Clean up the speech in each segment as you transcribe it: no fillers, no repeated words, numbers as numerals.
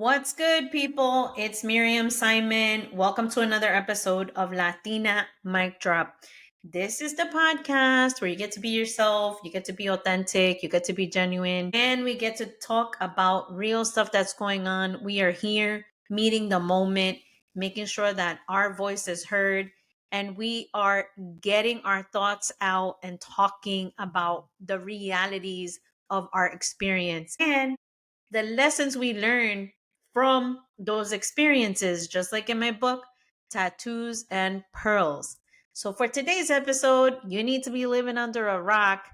What's good, people? It's Miriam Simon. Welcome to another episode of Latina Mic Drop. This is the podcast where you get to be yourself, you get to be authentic, you get to be genuine, and we get to talk about real stuff that's going on. We are here meeting the moment, making sure that our voice is heard, and we are getting our thoughts out and talking about the realities of our experience and the lessons we learn from those experiences, just like in my book, Tattoos and Pearls. So, for today's episode, you need to be living under a rock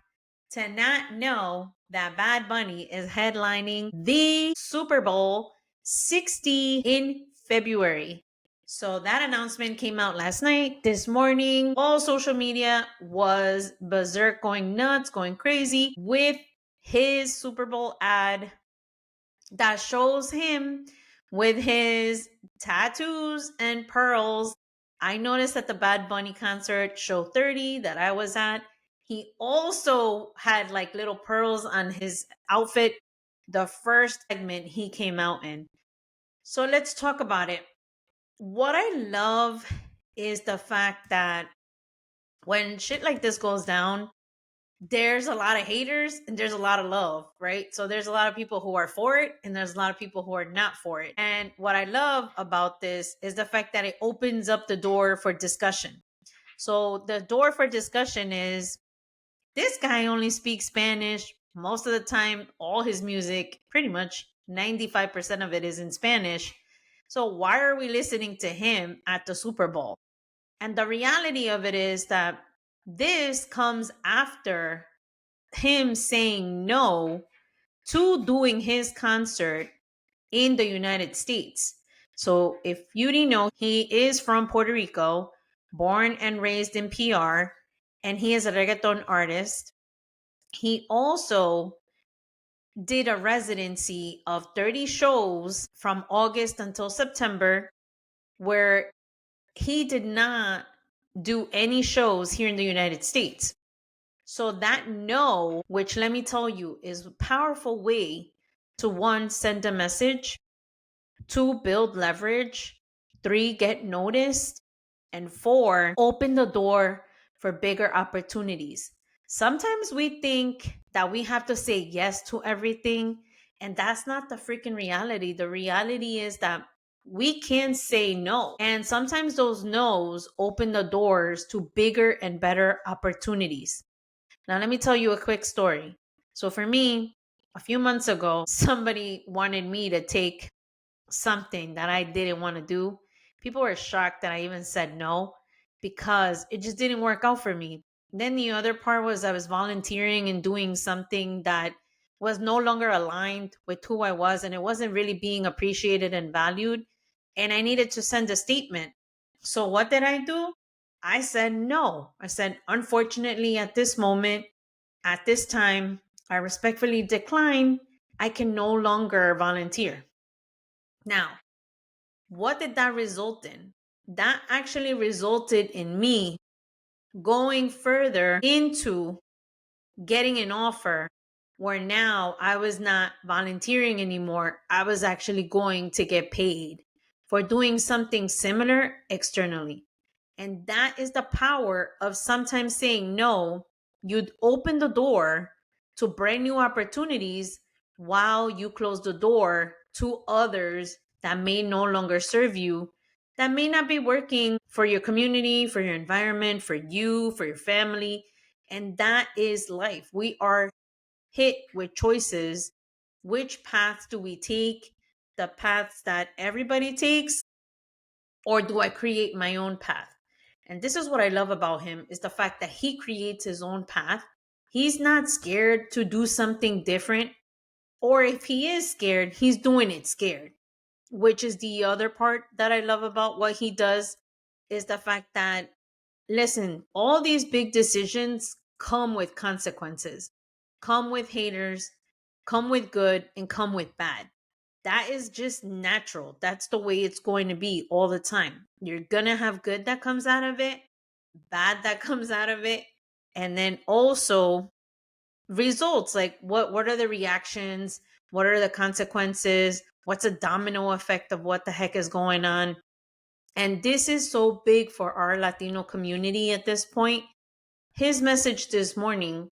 to not know that Bad Bunny is headlining the Super Bowl 60 in February. So that announcement came out last night. This morning, all social media was berserk, going nuts, going crazy with his Super Bowl ad that shows him with his tattoos and pearls. I noticed at the Bad Bunny concert, show 30, that I was at, he also had like little pearls on his outfit, the first segment he came out in. So let's talk about it. What I love is the fact that when shit like this goes down, there's a lot of haters and there's a lot of love, right? So there's a lot of people who are for it and there's a lot of people who are not for it. And what I love about this is the fact that it opens up the door for discussion. So the door for discussion is, this guy only speaks Spanish. Most of the time, all his music, pretty much 95% of it, is in Spanish. So why are we listening to him at the Super Bowl? And the reality of it is that this comes after him saying no to doing his concert in the United States. So, if you didn't know, he is from Puerto Rico, born and raised in PR, and he is a reggaeton artist. He also did a residency of 30 shows from August until September, where he did not do any shows here in the United States. So that no, which let me tell you, is a powerful way to, one, send a message, two, build leverage, three, get noticed, and four, open the door for bigger opportunities. Sometimes we think that we have to say yes to everything, and that's not the freaking reality. The reality is that we can say no. And sometimes those no's open the doors to bigger and better opportunities. Now, let me tell you a quick story. So, for me, a few months ago, somebody wanted me to take something that I didn't want to do. People were shocked that I even said no because it just didn't work out for me. Then the other part was I was volunteering and doing something that was no longer aligned with who I was, and it wasn't really being appreciated and valued. And I needed to send a statement. So, what did I do? I said no. I said, unfortunately, at this moment, at this time, I respectfully decline. I can no longer volunteer. Now, what did that result in? That actually resulted in me going further into getting an offer where now I was not volunteering anymore. I was actually going to get paid for doing something similar externally. And that is the power of sometimes saying no. You'd open the door to brand new opportunities while you close the door to others that may no longer serve you, that may not be working for your community, for your environment, for you, for your family. And that is life. We are hit with choices. Which paths do we take? The paths that everybody takes, or do I create my own path? And this is what I love about him, is the fact that he creates his own path. He's not scared to do something different, or if he is scared, he's doing it scared, which is the other part that I love about what he does, is the fact that, listen, all these big decisions come with consequences, come with haters, come with good, and come with bad. That is just natural. That's the way it's going to be all the time. You're going to have good that comes out of it, bad that comes out of it, and then also results, like what are the reactions, What are the consequences? What's a domino effect of what the heck is going on? And this is so big for our Latino community at this point. His message this morning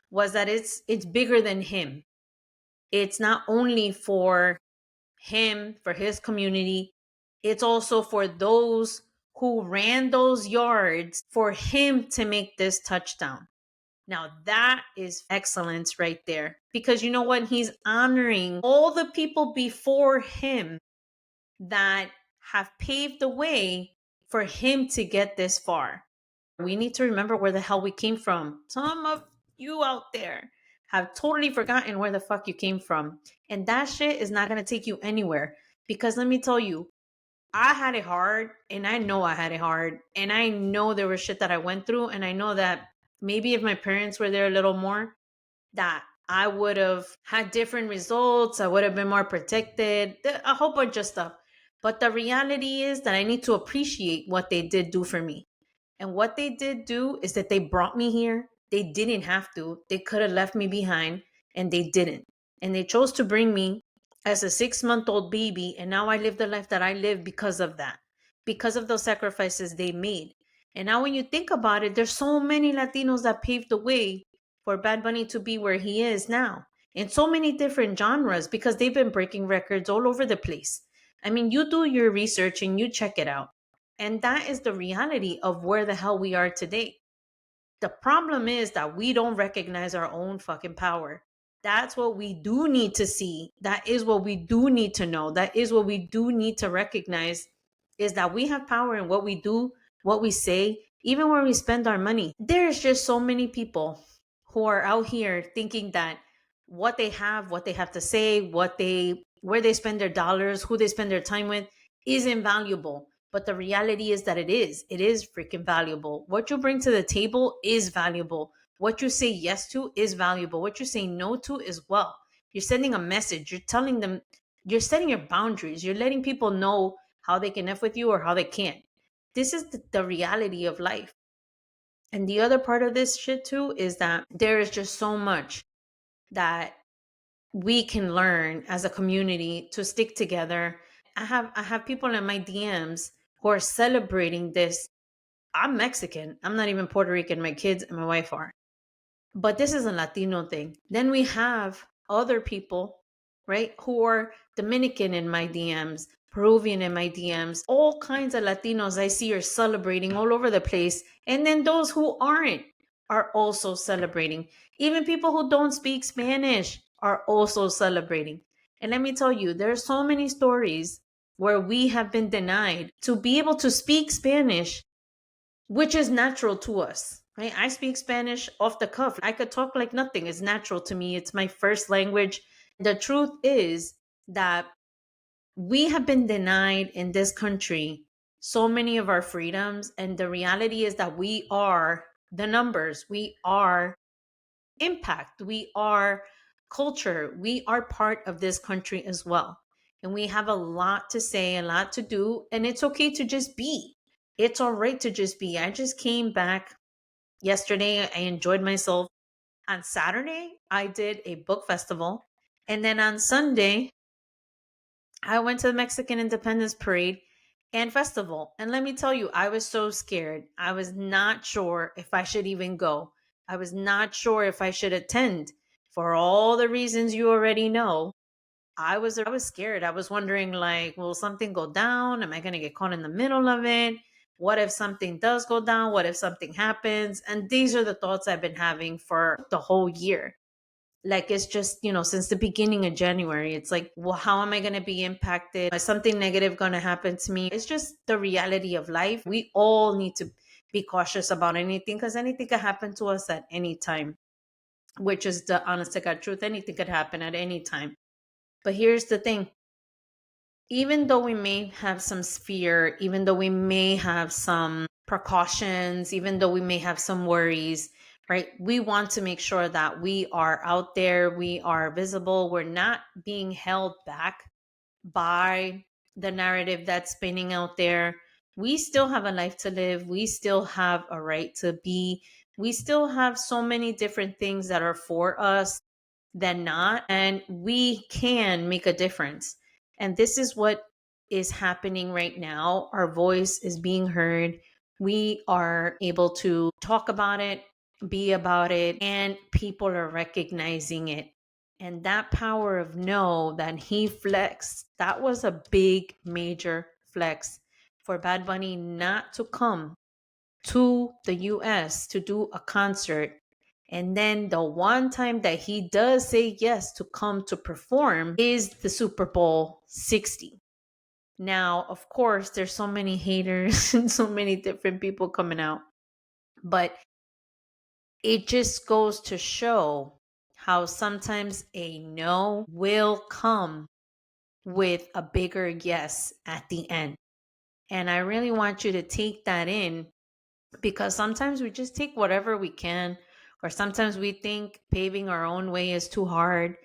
was that it's bigger than him. It's not only for him, for his community, it's also for those who ran those yards for him to make this touchdown. Now, that is excellence right there. Because you know what? He's honoring all the people before him that have paved the way for him to get this far. We need to remember where the hell we came from. Some of you out there have totally forgotten where the fuck you came from. And that shit is not going to take you anywhere. Because let me tell you, I had it hard, and I know I had it hard. And I know there was shit that I went through. And I know that maybe if my parents were there a little more, that I would have had different results. I would have been more protected, a whole bunch of stuff. But the reality is that I need to appreciate what they did do for me. And what they did do is that they brought me here. They didn't have to. They could have left me behind, and they didn't. And they chose to bring me as a 6-month-old baby. And now I live the life that I live because of that, because of those sacrifices they made. And now when you think about it, there's so many Latinos that paved the way for Bad Bunny to be where he is now in so many different genres because they've been breaking records all over the place. I mean, you do your research and you check it out. And that is the reality of where the hell we are today. The problem is that we don't recognize our own fucking power. That's what we do need to see. That is what we do need to know. That is what we do need to recognize is that we have power in what we do, what we say, even where we spend our money. There's just so many people who are out here thinking that what they have to say, where they spend their dollars, who they spend their time with is invaluable. But the reality is that it is freaking valuable. What you bring to the table is valuable. What you say yes to is valuable. What you say no to is well. You're sending a message. You're telling them, you're setting your boundaries. You're letting people know how they can F with you or how they can't. This is the reality of life. And the other part of this shit too is that there is just so much that we can learn as a community to stick together. I have people in my DMs who are celebrating this. I'm Mexican. I'm not even Puerto Rican. My kids and my wife are. But this is a Latino thing. Then we have other people, right, who are Dominican in my DMs, Peruvian in my DMs, all kinds of Latinos I see are celebrating all over the place. And then those who aren't are also celebrating. Even people who don't speak Spanish are also celebrating. And let me tell you, there are so many stories where we have been denied to be able to speak Spanish, which is natural to us. Right? I speak Spanish off the cuff. I could talk like nothing. It's natural to me. It's my first language. The truth is that we have been denied in this country so many of our freedoms. And the reality is that we are the numbers. We are impact. We are culture. We are part of this country as well. And we have a lot to say, a lot to do. And it's okay to just be. It's all right to just be. I just came back yesterday. I enjoyed myself. On Saturday, I did a book festival. And then on Sunday, I went to the Mexican Independence Parade and festival. And let me tell you, I was so scared. I was not sure if I should even go. I was not sure if I should attend for all the reasons you already know. I was scared. I was wondering like, will something go down? Am I going to get caught in the middle of it? What if something does go down? What if something happens? And these are the thoughts I've been having for the whole year. Like it's just, since the beginning of January, it's like, well, how am I going to be impacted? Is something negative going to happen to me? It's just the reality of life. We all need to be cautious about anything because anything could happen to us at any time, which is the honest to God truth. Anything could happen at any time. But here's the thing. Even though we may have some fear, even though we may have some precautions, even though we may have some worries, right? We want to make sure that we are out there, we are visible, we're not being held back by the narrative that's spinning out there. We still have a life to live, we still have a right to be, we still have so many different things that are for us. than not. And we can make a difference. And this is what is happening right now. Our voice is being heard. We are able to talk about it, be about it, and people are recognizing it. And that power of no that he flexed, that was a big, major flex for Bad Bunny not to come to the US to do a concert. And then the one time that he does say yes to come to perform is the Super Bowl 60. Now, of course, there's so many haters and so many different people coming out, but it just goes to show how sometimes a no will come with a bigger yes at the end. And I really want you to take that in, because sometimes we just take whatever we can, or sometimes we think paving our own way is too hard,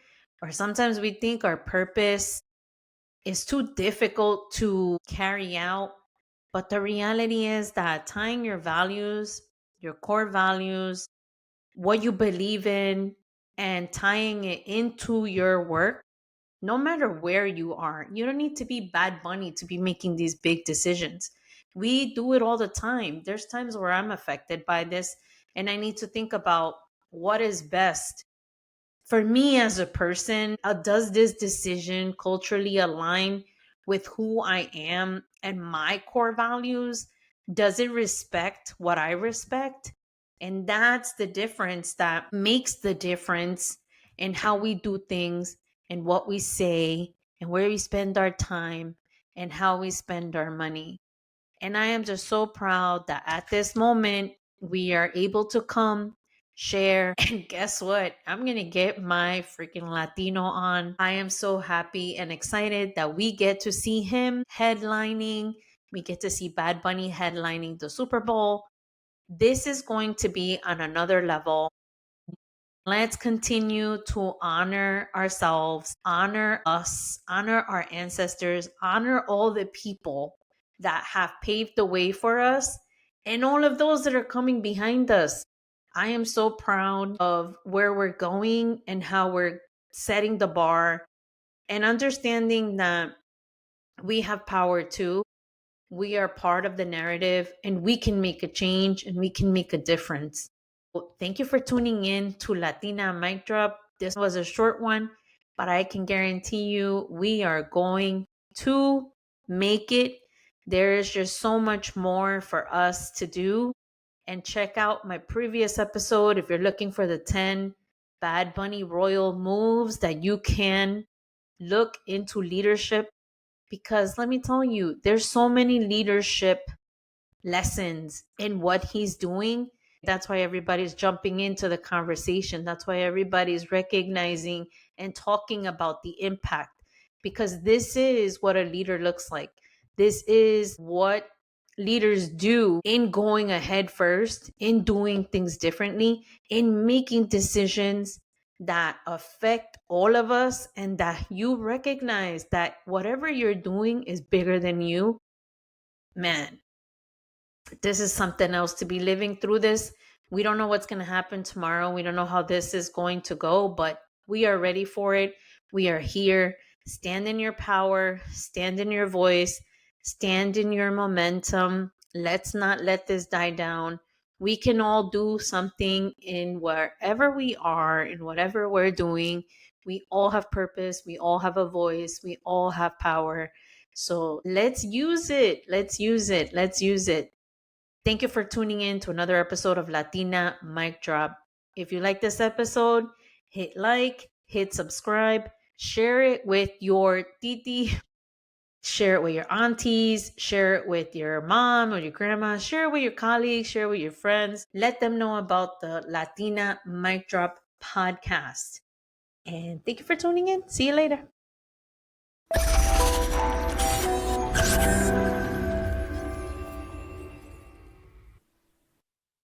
or sometimes we think our purpose is too difficult to carry out. But the reality is that tying your values, your core values, what you believe in, and tying it into your work, no matter where you are, you don't need to be Bad Bunny to be making these big decisions. We do it all the time. There's times where I'm affected by this, and I need to think about what is best for me as a person. Does this decision culturally align with who I am and my core values? Does it respect what I respect? And that's the difference that makes the difference in how we do things and what we say and where we spend our time and how we spend our money. And I am just so proud that at this moment, we are able to come, share, and guess what? I'm going to get my freaking Latino on. I am so happy and excited that we get to see him headlining. We get to see Bad Bunny headlining the Super Bowl. This is going to be on another level. Let's continue to honor ourselves, honor us, honor our ancestors, honor all the people that have paved the way for us, and all of those that are coming behind us. I am so proud of where we're going and how we're setting the bar, and understanding that we have power too. We are part of the narrative, and we can make a change and we can make a difference. Thank you for tuning in to Latina Mic Drop. This was a short one, but I can guarantee you we are going to make it. There is just so much more for us to do. And check out my previous episode if you're looking for the 10 Bad Bunny royal moves that you can look into leadership. Because let me tell you, there's so many leadership lessons in what he's doing. That's why everybody's jumping into the conversation. That's why everybody's recognizing and talking about the impact, because this is what a leader looks like. This is what leaders do in going ahead first, in doing things differently, in making decisions that affect all of us, and that you recognize that whatever you're doing is bigger than you. Man, this is something else to be living through this. We don't know what's going to happen tomorrow. We don't know how this is going to go, but we are ready for it. We are here. Stand in your power, stand in your voice, stand in your momentum. Let's not let this die down. We can all do something in wherever we are, in whatever we're doing. We all have purpose. We all have a voice. We all have power. So let's use it. Let's use it. Let's use it. Thank you for tuning in to another episode of Latina Mic Drop. If you like this episode, hit like, hit subscribe, share it with your titi, share it with your aunties, share it with your mom or your grandma, share it with your colleagues, share it with your friends. Let them know about the Latina Mic Drop podcast. And thank you for tuning in. See you later.